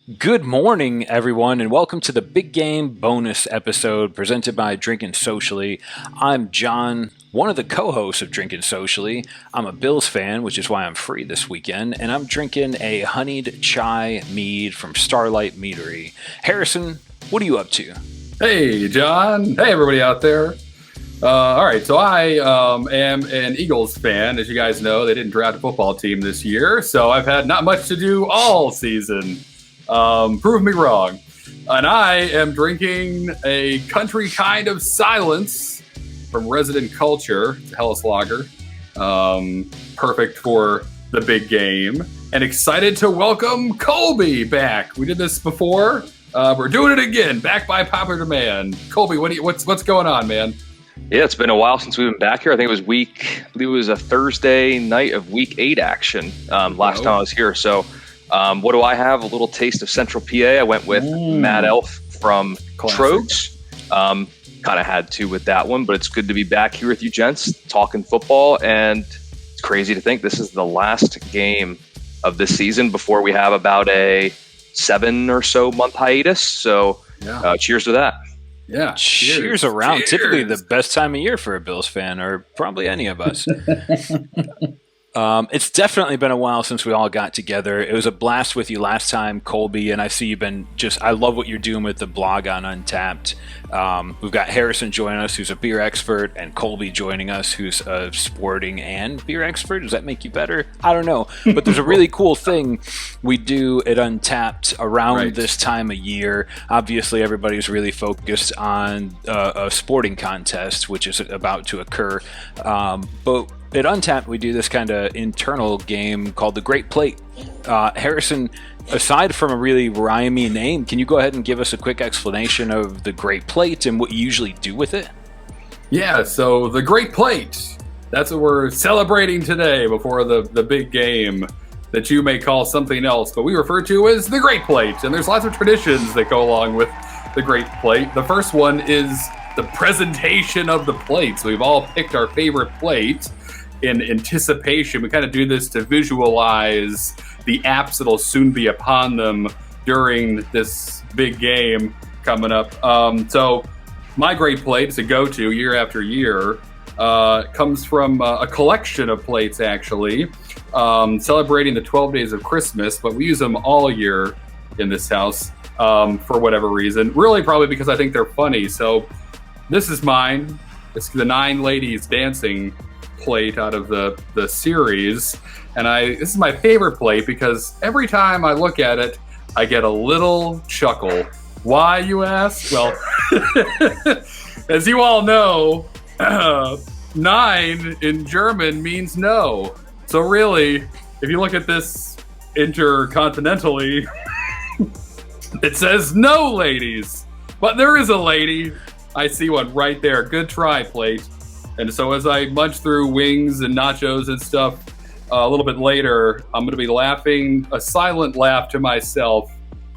Good morning, everyone, and welcome to the Big Game bonus episode presented by Drinkin' Socially. I'm John, one of the co-hosts of Drinkin' Socially. I'm a Bills fan, which is why I'm free this weekend, and I'm drinking a honeyed chai mead from Starrlight Meadery. Harrison, what are you up to? Hey, John. Hey, everybody out there. All right, so I am an Eagles fan. As you guys know, they didn't draft a football team this year, so I've had not much to do all season. Prove me wrong. And I am drinking a country kind of silence from Resident Culture. It's a Hellas Lager. Perfect for the big game. And excited to welcome Colby back. We did this before. We're doing it again, back by popular demand. Colby, what's going on, man? Yeah, it's been a while since we've been back here. I think it was a Thursday night of Week 8 action last time I was here. So what do I have? A little taste of Central PA. I went with Mad Elf from Tröegs. Kind of had to with that one, but it's good to be back here with you gents talking football. And it's crazy to think this is the last game of this season before we have about a 7 or so month hiatus. So cheers to that. Yeah. Cheers around. Cheers. Typically the best time of year for a Bills fan, or probably any of us. It's definitely been a while since we all got together. It was a blast with you last time, Colby, and I see you've been I love what you're doing with the blog on Untappd. We've got Harrison joining us, who's a beer expert, and Colby joining us, who's a sporting and beer expert. Does that make you better? I don't know. But there's a really cool thing we do at Untappd around this time of year. Obviously, everybody's really focused on a sporting contest, which is about to occur. But at Untappd, we do this kind of internal game called the Great Plate. Harrison, aside from a really rhymey name, can you go ahead and give us a quick explanation of the Great Plate and what you usually do with it? Yeah, so the Great Plate, that's what we're celebrating today before the big game that you may call something else, but we refer to as the Great Plate. And there's lots of traditions that go along with the Great Plate. The first one is the presentation of the plates. We've all picked our favorite plate in anticipation. We kind of do this to visualize the apps that'll soon be upon them during this big game coming up. So my Great Plate is a go-to year after year. Comes from a collection of plates, actually, celebrating the 12 days of Christmas, but we use them all year in this house for whatever reason. Really probably because I think they're funny. So this is mine. It's the 9 ladies dancing plate out of the series, and this is my favorite plate because every time I look at it I get a little chuckle. Why, you ask? Well, as you all know, 9 in German means no, so really if you look at this intercontinentally it says no ladies, but there is a lady. I see one right there. Good try, plate. And so as I munch through wings and nachos and stuff a little bit later, I'm going to be laughing, a silent laugh to myself,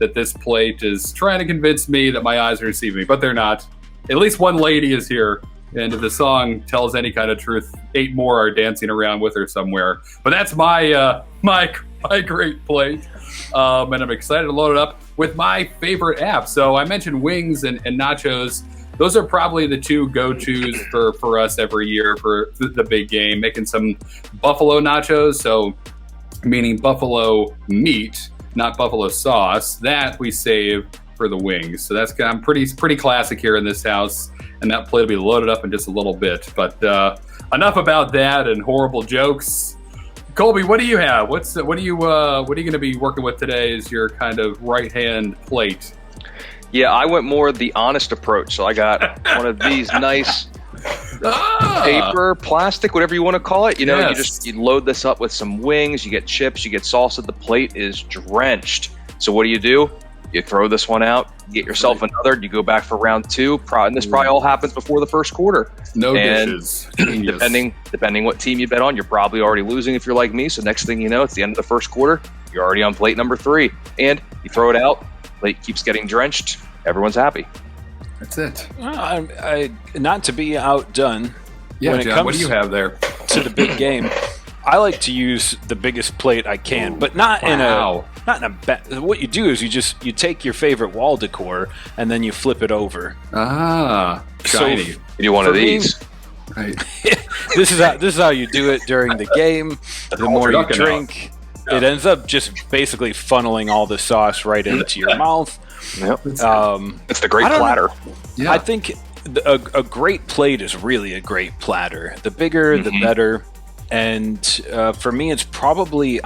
that this plate is trying to convince me that my eyes are deceiving me, but they're not. At least one lady is here, and if the song tells any kind of truth, 8 more are dancing around with her somewhere. But that's my Great Plate, and I'm excited to load it up with my favorite app. So I mentioned wings and nachos. Those are probably the 2 go-tos for us every year for the big game. Making some buffalo nachos, so meaning buffalo meat, not buffalo sauce. That we save for the wings. So that's kind of pretty classic here in this house, and that plate will be loaded up in just a little bit. But enough about that and horrible jokes. Colby, what do you have? What are you going to be working with today as your kind of right-hand plate? Yeah, I went more the honest approach. So I got one of these nice paper, plastic, whatever you want to call it. You know, you load this up with some wings, you get chips, you get salsa. The plate is drenched. So what do? You throw this one out, get yourself another, you go back for round 2. And this probably all happens before the first quarter. Dishes. Depending what team you bet on, you're probably already losing if you're like me. So next thing you know, it's the end of the first quarter. You're already on plate number 3. And you throw it out. Plate keeps getting drenched. Everyone's happy. That's it. Not to be outdone. Yeah, when John, what do you have there? To the big game, I like to use the biggest plate I can, but not not in a what you do is you take your favorite wall decor and then you flip it over. Shiny. So, You do one of these. Right. this is how you do it during the game. The more you drink, it ends up just basically funneling all the sauce right into your mouth. Yep. It's the great platter. Yeah. I think a great plate is really a great platter. The bigger, the better. And for me, it's probably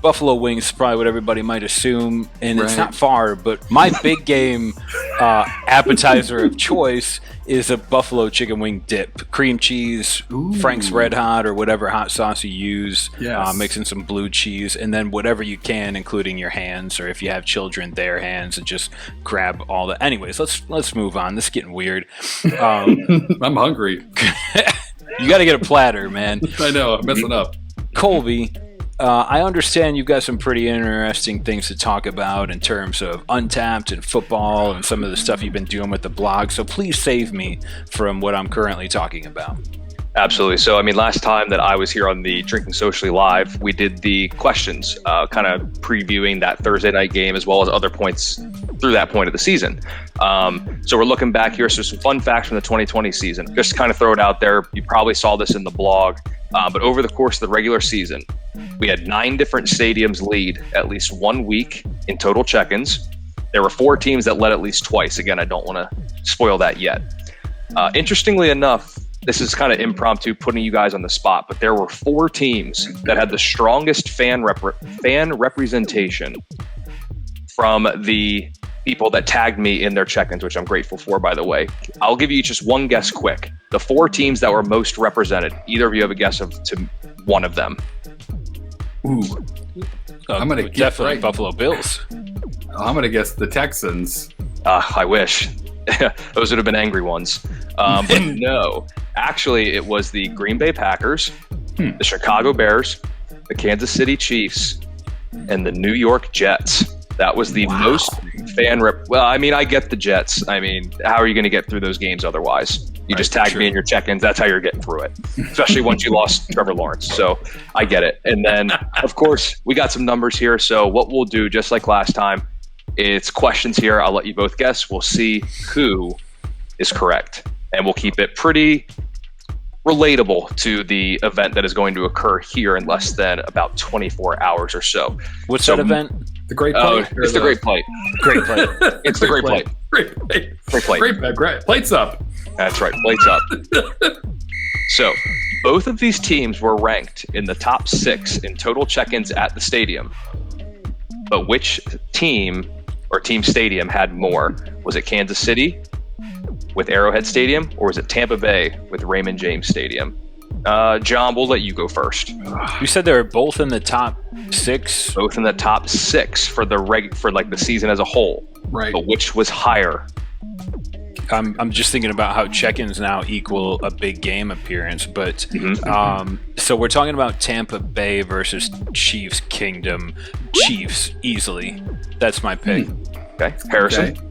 buffalo wings is probably what everybody might assume, and it's not far. But my big game appetizer of choice is a buffalo chicken wing dip, cream cheese, Frank's Red Hot, or whatever hot sauce you use. Mix in some blue cheese, and then whatever you can, including your hands, or if you have children, their hands, and just grab all the. Anyways, let's move on. This is getting weird. I'm hungry. You got to get a platter, man. I know, I'm messing up. Colby, I understand you've got some pretty interesting things to talk about in terms of Untappd and football and some of the stuff you've been doing with the blog, so please save me from what I'm currently talking about. Absolutely. So, I mean, last time that I was here on the Drinking Socially Live, we did the questions, kind of previewing that Thursday night game as well as other points through that point of the season. So we're looking back here. So some fun facts from the 2020 season. Just kind of throw it out there. You probably saw this in the blog. But over the course of the regular season, we had 9 different stadiums lead at least 1 week in total check-ins. There were 4 teams that led at least twice. Again, I don't want to spoil that yet. Interestingly enough, this is kind of impromptu, putting you guys on the spot, but there were 4 teams that had the strongest fan representation from the people that tagged me in their check-ins, which I'm grateful for, by the way. I'll give you just one guess quick. The 4 teams that were most represented. Either of you have a guess to one of them? Ooh. I'm going to definitely Buffalo Bills. I'm going to guess the Texans. I wish. Those would have been angry ones. But no. Actually, it was the Green Bay Packers, the Chicago Bears, the Kansas City Chiefs, and the New York Jets. That was the most fan rep. Well, I mean, I get the Jets. I mean, how are you going to get through those games otherwise? You just tagged me in your check-ins. That's how you're getting through it, especially once you lost Trevor Lawrence. So I get it. And then, of course, we got some numbers here. So what we'll do, just like last time, it's questions here. I'll let you both guess. We'll see who is correct. And we'll keep it pretty relatable to the event that is going to occur here in less than about 24 hours or so. What's that event? The Great Plate? It's the Great Plate. Great Plate. It's the Great Plate. Great Plate. Great Plate. Great. Plates up. That's right. Plates up. So both of these teams were ranked in the top 6 in total check-ins at the stadium. But which team or team stadium had more? Was it Kansas City with Arrowhead Stadium, or was it Tampa Bay with Raymond James Stadium? John, we'll let you go first. You said they were both in the top 6? Both in the top 6 for the season as a whole. Right. But which was higher? I'm just thinking about how check-ins now equal a big game appearance, but so we're talking about Tampa Bay versus Chiefs Kingdom. Chiefs, easily. That's my pick. Okay. Harrison? Okay.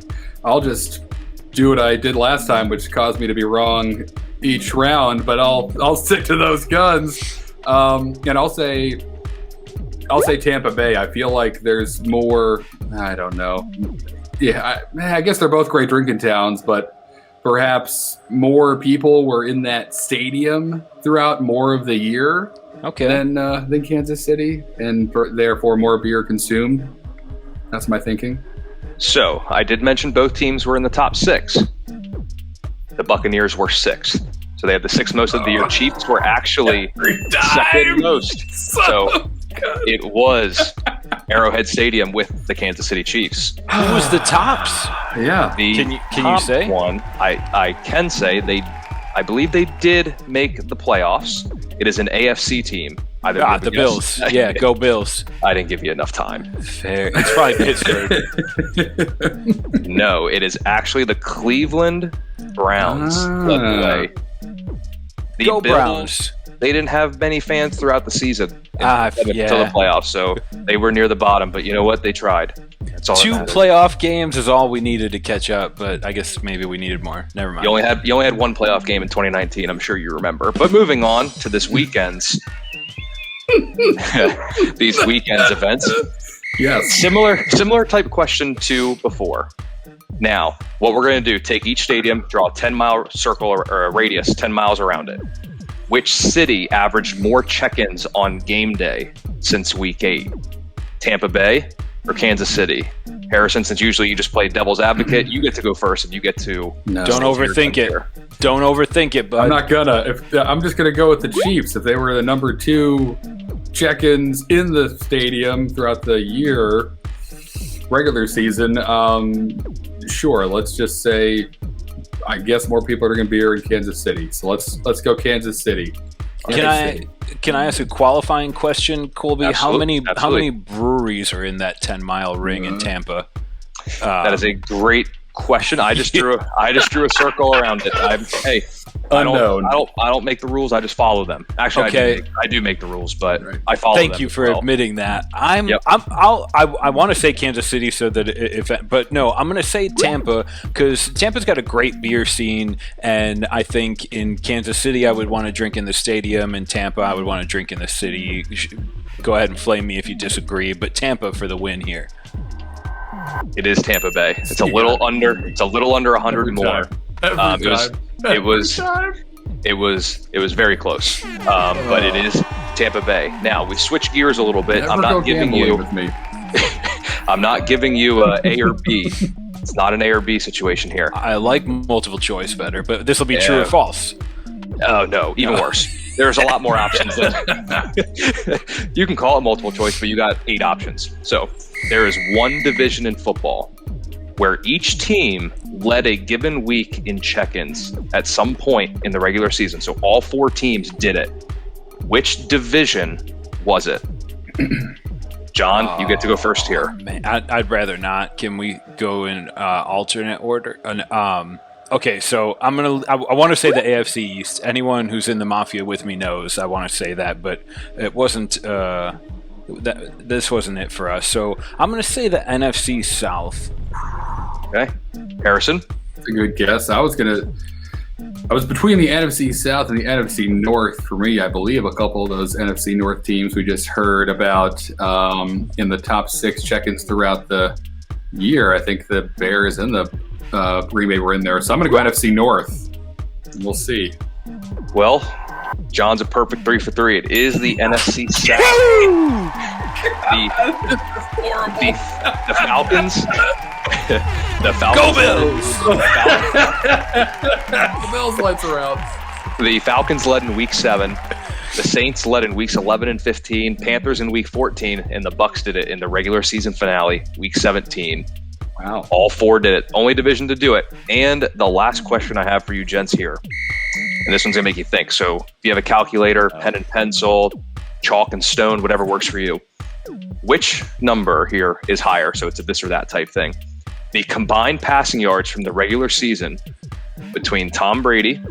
I'll just do what I did last time, which caused me to be wrong each round, but I'll stick to those guns. And I'll say Tampa Bay. I feel like there's more. I don't know. Yeah, I guess they're both great drinking towns, but perhaps more people were in that stadium throughout more of the year than Kansas City, and therefore more beer consumed. That's my thinking. So I did mention both teams were in the top 6. The Buccaneers were 6th. So they had the 6th most of the year. Chiefs were actually second most. So it was Arrowhead Stadium with the Kansas City Chiefs. Who was the tops? Yeah. Can you say? One, I can say I believe they did make the playoffs. It is an AFC team. The Bills. Yeah, go Bills. I didn't give you enough time. Fair. It's probably Pittsburgh. No, it is actually the Cleveland Browns led the way. The Go Bills, Browns. They didn't have many fans throughout the season until the Yeah. playoffs, so they were near the bottom. But you know what? They tried. That's all. 2 playoff games is all we needed to catch up, but I guess maybe we needed more. Never mind. You only had 1 playoff game in 2019. I'm sure you remember. But moving on to this weekend's these weekends events. Yes. Similar type question to before. Now, what we're going to do, take each stadium, draw a 10-mile circle or a radius, 10 miles around it. Which city averaged more check-ins on game day since week 8? Tampa Bay or Kansas City? Harrison, since usually you just play devil's advocate, you get to go first and you get to... No. Don't overthink it. Don't overthink it, bud. I'm not gonna. I'm just gonna go with the Chiefs. If they were the number 2 check-ins in the stadium throughout the year, regular season, sure. Let's just say, I guess more people are going to be here in Kansas City. So let's go Kansas City. Can I ask a qualifying question, Colby? Absolutely. How many breweries are in that 10-mile ring in Tampa? That is a great question. I just drew a circle around it. Unknown. I don't make the rules. I just follow them. Actually, Okay. I do make the rules, but I follow them. Thank you as for well. admitting that. I want to say Kansas City but no, I'm going to say Tampa because Tampa's got a great beer scene, and I think in Kansas City I would want to drink in the stadium, and Tampa I would want to drink in the city. Go ahead and flame me if you disagree, but Tampa for the win here. It is Tampa Bay. It's a little under 100 more. It was very close. But it is Tampa Bay. Now we switch gears a little bit. Never I'm go not giving gambling you with me. I'm not giving you a A or B. It's not an A or B situation here. I like multiple choice better, but this will be true or false. Oh no, even worse. There's a lot more options. You can call it multiple choice, but you got 8 options. So there is one division in football where each team led a given week in check-ins at some point in the regular season. So all 4 teams did it. Which division was it? John, you get to go first here. Man, I'd rather not. Can we go in alternate order? Okay, so I want to say the AFC East. Anyone who's in the Mafia with me knows I want to say that, but it wasn't. This wasn't it for us. So I'm going to say the NFC South. Okay, Harrison. That's a good guess. I was between the NFC South and the NFC North. For me, I believe a couple of those NFC North teams we just heard about in the top 6 check-ins throughout the year. I think the Bears and the Green Bay were in there. So I'm going to go NFC North. We'll see. Well, John's a perfect 3 for 3. It is the NFC South. The Falcons. The Falcons. Go Bills! The Bills lights are out. The Falcons led in Week 7. The Saints led in Weeks 11 and 15. Panthers in Week 14, and the Bucs did it in the regular season finale, Week 17. Wow. All 4 did it. Only division to do it. And the last question I have for you gents here, and this one's going to make you think. So if you have a calculator, pen and pencil, chalk and stone, whatever works for you, which number here is higher? So it's a this or that type thing. The combined passing yards from the regular season between Tom Brady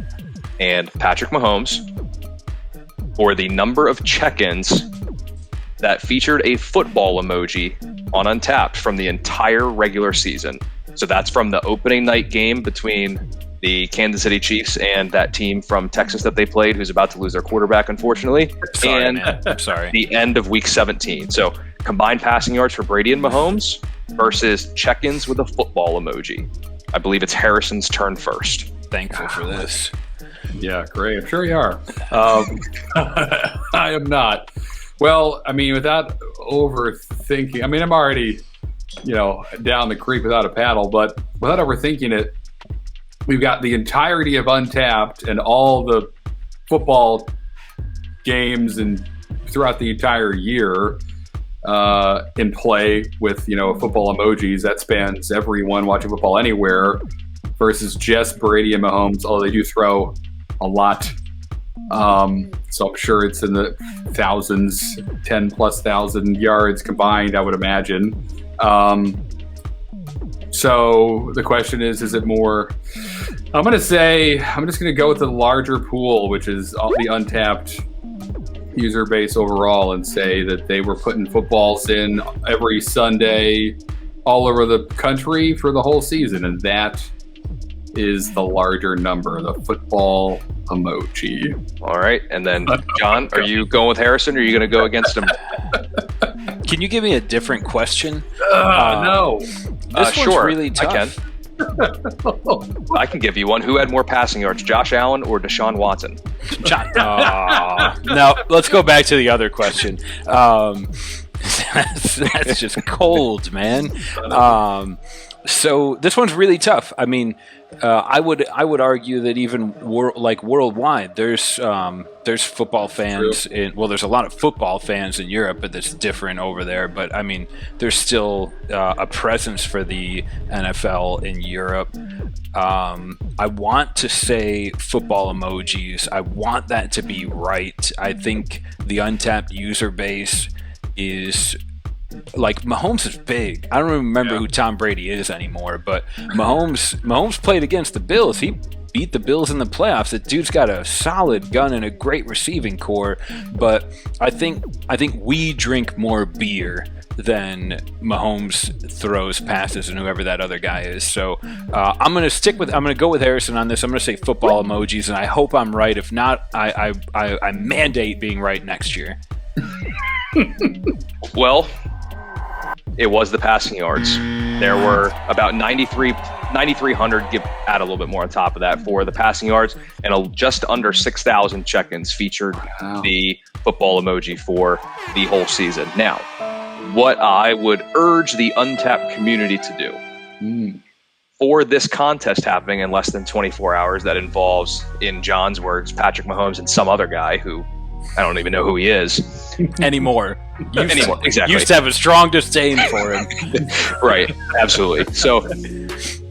and Patrick Mahomes, or the number of check-ins that featured a football emoji on Untappd from the entire regular season. So that's from the opening night game between the Kansas City Chiefs and that team from Texas that they played, who's about to lose their quarterback, unfortunately. Sorry, man. I'm sorry. The end of Week 17. So combined passing yards for Brady and Mahomes versus check-ins with a football emoji. I believe it's Harrison's turn first. Thankful for this. Yeah, great. I'm sure you are. I am not. Well, I mean, without overthinking, I mean, I'm already, down the creek without a paddle, but without overthinking it, we've got the entirety of Untappd and all the football games and throughout the entire year in play with, football emojis that spans everyone watching football anywhere versus just Brady and Mahomes, although they do throw a lot. So I'm sure it's in the thousands, 10,000+ yards combined, I would imagine. So the question is it more? I'm just going to go with the larger pool, which is all the Untappd user base overall, and say that they were putting footballs in every Sunday all over the country for the whole season. And that is the larger number, the football emoji. All right. And then, John, are you going with Harrison or are you going to go against him? Can you give me a different question? No. This one's sure, really tough. I can give you one. Who had more passing yards, Josh Allen or Deshaun Watson? No, let's go back to the other question. That's just cold, man. So this one's really tough. I mean, I would argue that even worldwide, there's football fans there's a lot of football fans in Europe, but that's different over there. But I mean, there's still a presence for the NFL in Europe. I want to say football emojis. I want that to be right. I think the Untappd user base is like Mahomes is big. I don't even remember who Tom Brady is anymore, but Mahomes played against the Bills. He beat the Bills in the playoffs. The dude's got a solid gun and a great receiving core, but I think we drink more beer than Mahomes throws passes and whoever that other guy is. So I'm gonna go with Harrison on this. I'm gonna say football emojis, and I hope I'm right. If not, I mandate being right next year. Well, it was the passing yards. There were about 9,300, add a little bit more on top of that for the passing yards, and just under 6,000 check-ins featured the football emoji for the whole season. Now, what I would urge the Untappd community to do for this contest happening in less than 24 hours that involves, in John's words, Patrick Mahomes and some other guy who I don't even know who he is anymore. Exactly. Used to have a strong disdain for him. Right. Absolutely. So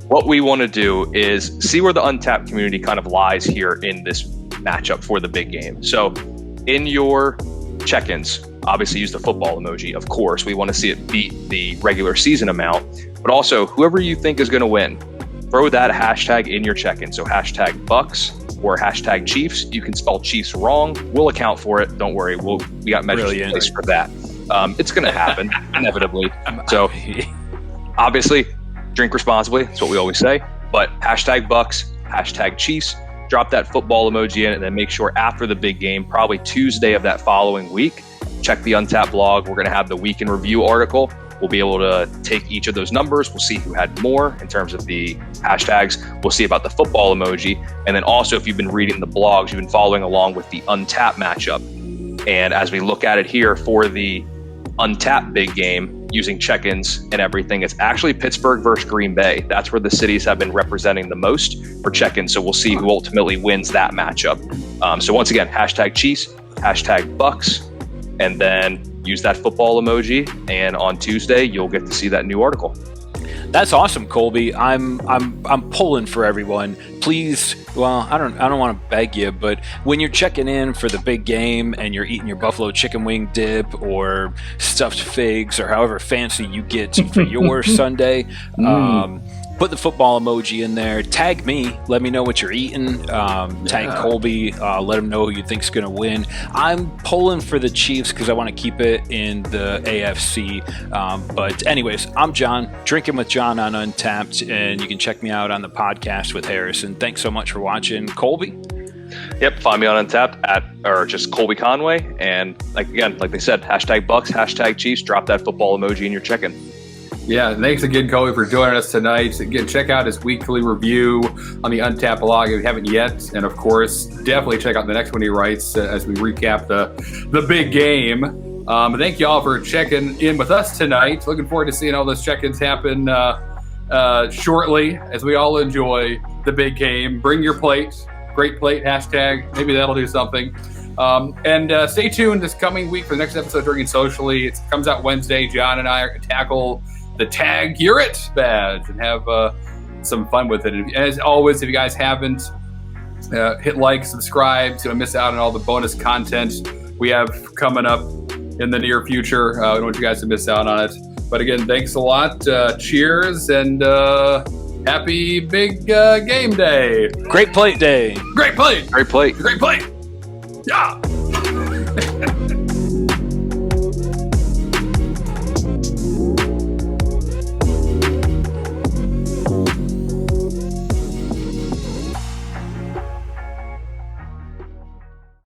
what we want to do is see where the Untappd community kind of lies here in this matchup for the big game. So in your check-ins, obviously use the football emoji. Of course, we want to see it beat the regular season amount, but also whoever you think is going to win, throw that hashtag in your check-in. So hashtag Bucks or hashtag Chiefs. You can spell Chiefs wrong. We'll account for it. Don't worry. We got measures in place for that. It's going to happen inevitably. So obviously, drink responsibly. That's what we always say. But hashtag Bucks, hashtag Chiefs. Drop that football emoji in, and then make sure after the big game, probably Tuesday of that following week, check the Untappd blog. We're going to have the week in review article. We'll be able to take each of those numbers. We'll see who had more in terms of the hashtags. We'll see about the football emoji. And then also, if you've been reading the blogs, you've been following along with the Untappd matchup. And as we look at it here for the Untappd big game, using check-ins and everything, it's actually Pittsburgh versus Green Bay. That's where the cities have been representing the most for check-ins. So we'll see who ultimately wins that matchup. So once again, hashtag Chiefs, hashtag Bucks, and then use that football emoji, and on Tuesday you'll get to see that new article. That's awesome, Colby. I'm pulling for everyone. Please, well, I don't want to beg you, but when you're checking in for the big game and you're eating your buffalo chicken wing dip or stuffed figs or however fancy you get for your Sunday, put the football emoji in there. Tag me. Let me know what you're eating. Tag Colby. Let him know who you think's going to win. I'm pulling for the Chiefs because I want to keep it in the AFC. But anyways, I'm John, drinking with John on Untappd, and you can check me out on the podcast with Harrison. Thanks so much for watching. Colby? Yep, find me on Untappd or just Colby Conway. And like they said, hashtag Bucks, hashtag Chiefs. Drop that football emoji in your check-in. Yeah, thanks again, Colby, for joining us tonight. Again, check out his weekly review on the Untappd blog if you haven't yet. And, of course, definitely check out the next one he writes as we recap the big game. Thank you all for checking in with us tonight. Looking forward to seeing all those check-ins happen shortly as we all enjoy the big game. Bring your plate. Great plate, hashtag. Maybe that'll do something. And stay tuned this coming week for the next episode of Drinking Socially. It comes out Wednesday. John and I are going to tackle the Tag You're It badge and have some fun with it. And as always, if you guys haven't, hit like, subscribe to miss out on all the bonus content we have coming up in the near future. We don't want you guys to miss out on it. But again, thanks a lot. Cheers and happy big game day. Great plate day. Great plate. Great plate. Great plate. Yeah.